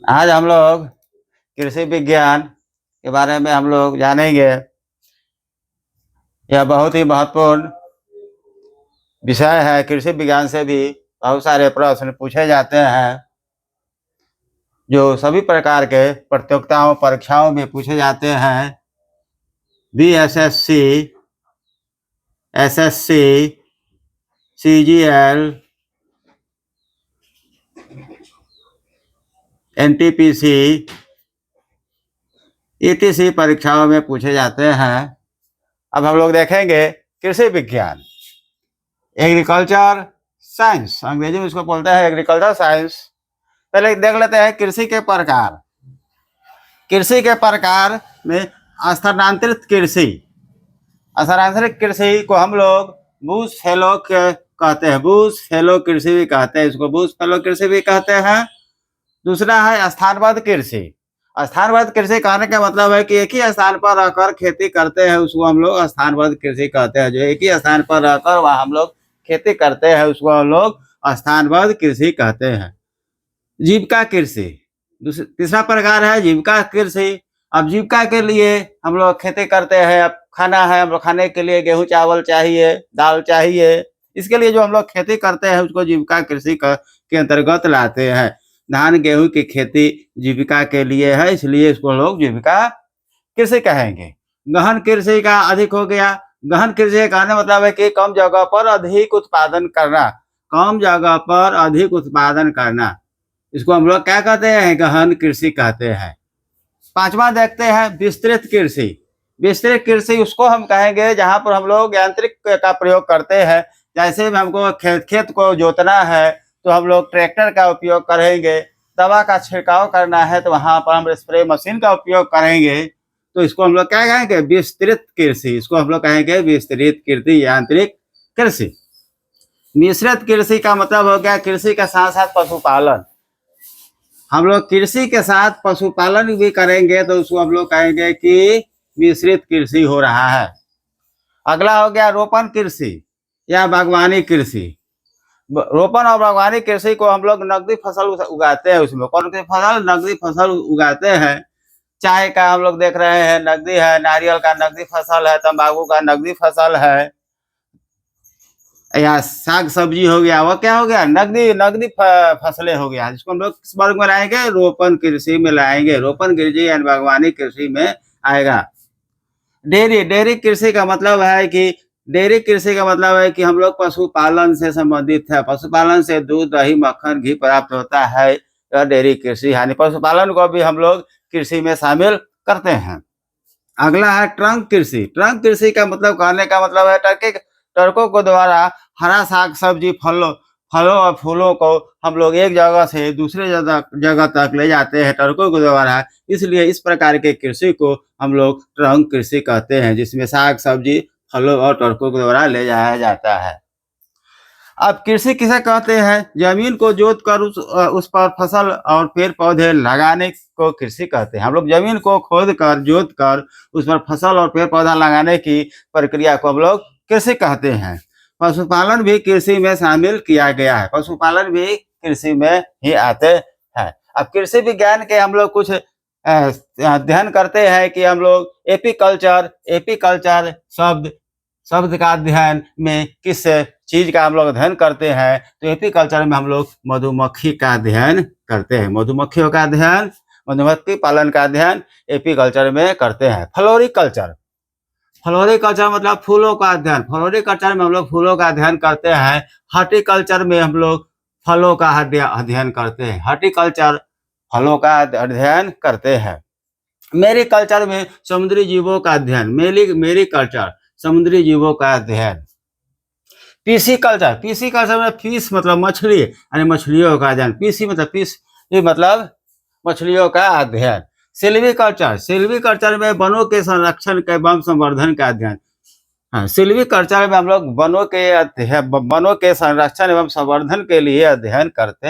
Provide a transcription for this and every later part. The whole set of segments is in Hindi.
आज हम लोग कृषि विज्ञान के बारे में हम लोग जानेंगे। यह बहुत ही महत्वपूर्ण विषय है। कृषि विज्ञान से भी बहुत सारे प्रश्न पूछे जाते हैं जो सभी प्रकार के प्रतियोगिताओं परीक्षाओं में पूछे जाते हैं। BSSC, SSC, CGL, NTPC, etc परीक्षाओं में पूछे जाते हैं। अब हम लोग देखेंगे कृषि विज्ञान, एग्रीकल्चर साइंस, अंग्रेजी में इसको बोलते हैं एग्रीकल्चर साइंस। पहले देख लेते हैं कृषि के प्रकार। कृषि के प्रकार में स्थानांतरित कृषि, स्थानांतरित कृषि को हम लोग बूश फैलो कहते हैं, बूश फैलो कृषि भी कहते हैं, इसको बूश फैलो कृषि भी कहते हैं। दूसरा है स्थानबद्ध कृषि। स्थानबद्ध कृषि कहने का मतलब है कि एक ही स्थान पर रहकर खेती करते हैं, उसको हम लोग स्थानबद्ध कृषि कहते हैं। जो एक ही स्थान पर रहकर वहाँ हम लोग खेती करते हैं उसको हम लोग स्थानबद्ध कृषि कहते हैं। जीविका कृषि, तीसरा प्रकार है जीविका कृषि। अब जीविका के लिए हम लोग खेती करते हैं। अब खाना है, हम लोग खाने के लिए गेहूं चावल चाहिए, दाल चाहिए, इसके लिए जो हम लोग खेती करते हैं उसको जीविका कृषि के अंतर्गत लाते हैं। धान गेहूं की खेती जीविका के लिए है, इसलिए इसको लोग जीविका कृषि कहेंगे। गहन कृषि का अधिक हो गया। गहन कृषि कहने मतलब है कि कम जगह पर अधिक उत्पादन करना, कम जगह पर अधिक उत्पादन करना, इसको हम लोग क्या कहते हैं? गहन कृषि कहते हैं। पांचवा देखते हैं विस्तृत कृषि। विस्तृत कृषि उसको हम कहेंगे जहां पर हम लोग यांत्रिक का प्रयोग करते हैं। जैसे हमको खेत को जोतना है तो हम लोग ट्रैक्टर का उपयोग करेंगे। दवा का छिड़काव करना है तो वहां पर हम स्प्रे मशीन का उपयोग करेंगे। तो इसको हम लोग क्या कहेंगे? विस्तृत कृषि। इसको हम लोग कहेंगे विस्तृत कृषि, यांत्रिक कृषि। मिश्रित कृषि का मतलब हो गया कृषि के साथ साथ पशुपालन। हम लोग कृषि के साथ पशुपालन भी करेंगे तो उसको हम लोग कहेंगे कि मिश्रित कृषि हो रहा है। अगला हो गया रोपण कृषि या बागवानी कृषि। रोपण और बागवानी कृषि को हम लोग नकदी फसल उगाते हैं। उसमें कौन सी फसल? नकदी फसल उगाते हैं। चाय का हम लोग देख रहे हैं नकदी है, नारियल का नकदी फसल है, तंबाकू का नकदी फसल है, या साग सब्जी हो गया, वो क्या हो गया? नकदी नकदी फसलें हो गया, जिसको हम लोग किस वर्ग में लाएंगे? रोपण कृषि में लाएंगे। रोपण कृषि यानी बागवानी कृषि में आएगा। डेयरी, डेयरी कृषि का मतलब है कि डेयरी कृषि का मतलब है कि हम लोग पशुपालन से संबंधित है। पशुपालन से दूध, दही, मक्खन, घी प्राप्त होता है, यह डेयरी कृषि यानी पशुपालन को भी हम लोग कृषि में शामिल करते हैं। अगला है ट्रंक कृषि। ट्रंक कृषि का मतलब कहने का मतलब है ट्रकों को द्वारा हरा साग सब्जी, फलों और फूलों को हम लोग एक जगह से दूसरे जगह तक ले जाते हैं ट्रकों के द्वारा। इसलिए इस प्रकार के कृषि को हम लोग ट्रंक कृषि कहते हैं, जिसमें साग सब्जी, फलों और ट्रकों के द्वारा ले जाया जाता है। अब कृषि किसे कहते हैं? जमीन को जोत कर उस पर फसल और पेड़ पौधे लगाने को कृषि कहते हैं। हम लोग जमीन को खोद कर, जोत कर उस पर फसल और पेड़ पौधा लगाने की प्रक्रिया को हम लोग कृषि कहते हैं। पशुपालन भी कृषि में शामिल किया गया है। पशुपालन भी कृषि में ही आते हैं। अब कृषि विज्ञान के हम लोग कुछ अध्ययन करते हैं कि हम लोग एपीकल्चर, एपीकल्चर शब्द का अध्ययन में किस चीज का हम लोग अध्ययन करते हैं? तो एपीकल्चर में हम लोग मधुमक्खी का अध्ययन करते हैं। मधुमक्खियों का अध्ययन, मधुमक्खी पालन का अध्ययन एपीकल्चर में करते हैं। फ्लोरिकल्चर, फ्लोरिकल्चर मतलब फूलों का अध्ययन। फ्लोरिकल्चर में हम लोग फूलों का अध्ययन करते हैं। हॉर्टिकल्चर में हम लोग फलों का अध्ययन करते हैं। हॉर्टिकल्चर फलों का अध्ययन करते हैं। मेरीकल्चर में समुद्री जीवों का अध्ययन। मेरीकल्चर समुद्री जीवों का अध्ययन। पीसीकल्चर, पीसीकल्चर में फिश मतलब मछली यानी मछलियों का अध्ययन। पीसी मतलब फिश, ये मतलब मछलियों का अध्ययन। सिल्वीकल्चर, सिल्वीकल्चर में वनों के संरक्षण के एवं संवर्धन का अध्ययन। हाँ, सिल्वीकल्चर में हम लोग वनों के संरक्षण एवं संवर्धन के लिए अध्ययन करते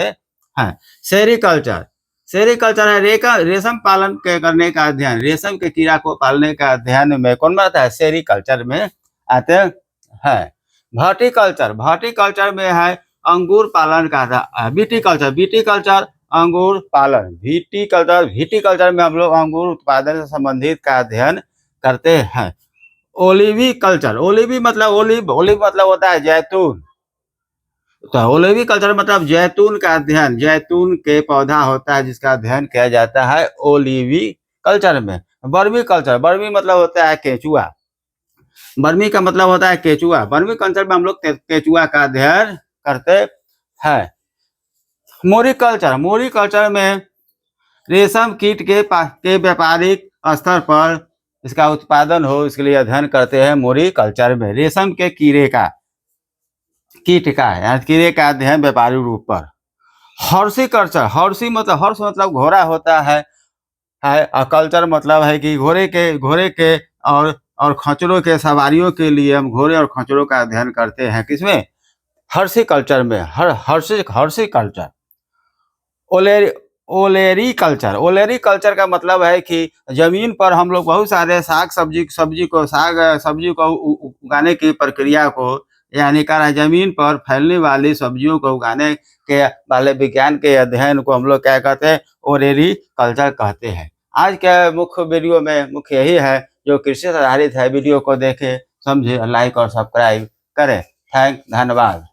हैं। सेरीकल्चर, सेरीकल्चर है रेशम पालन करने का अध्ययन। रेशम के कीड़ा को पालने का अध्ययन में कौन आता है? सेरीकल्चर में आते हैं। वर्टिकल्चर, वर्टिकल्चर में है अंगूर पालन का। विटिकल्चर, विटिकल्चर अंगूर पालन। विटीकल्चर में हम लोग अंगूर उत्पादन से संबंधित का अध्ययन करते हैं। ओलिवी कल्चर, ओलिवी मतलब ओलिव मतलब होता है जैतून, तो ओलिवी कल्चर मतलब जैतून का अध्ययन, जैतून के पौधा होता है जिसका अध्ययन किया जाता है ओलिवी कल्चर में। बर्मी कल्चर, बर्मी मतलब होता है केचुआ, बर्मी का मतलब होता है केचुआ। बर्मी कल्चर में हम लोग केचुआ का अध्ययन करते हैं। मोरी कल्चर में रेशम कीट के व्यापारिक स्तर पर इसका उत्पादन हो इसके लिए अध्ययन करते हैं मोरी कल्चर में। रेशम के कीट का कीड़े का अध्ययन व्यापारिक रूप पर। हॉर्सी कल्चर, हॉर्स मतलब घोड़ा होता है और कल्चर मतलब है कि घोड़े के और खच्चरों के सवारियों के लिए हम घोड़े और खच्चरों का अध्ययन करते हैं। किसमें? हॉर्सी कल्चर में। Horticulture. ओलेरी कल्चर का मतलब है कि जमीन पर हम लोग बहुत सारे सब्जी को उगाने की प्रक्रिया को, यानी कह रहा है जमीन पर फैलने वाली सब्जियों को उगाने के वाले विज्ञान के अध्ययन को हम लोग क्या कहते हैं? ओलेरी कल्चर कहते हैं। आज के मुख्य वीडियो में मुख्य यही है, जो कृषि से आधारित है। वीडियो को देखें, समझे, लाइक और सब्सक्राइब करें। धन्यवाद।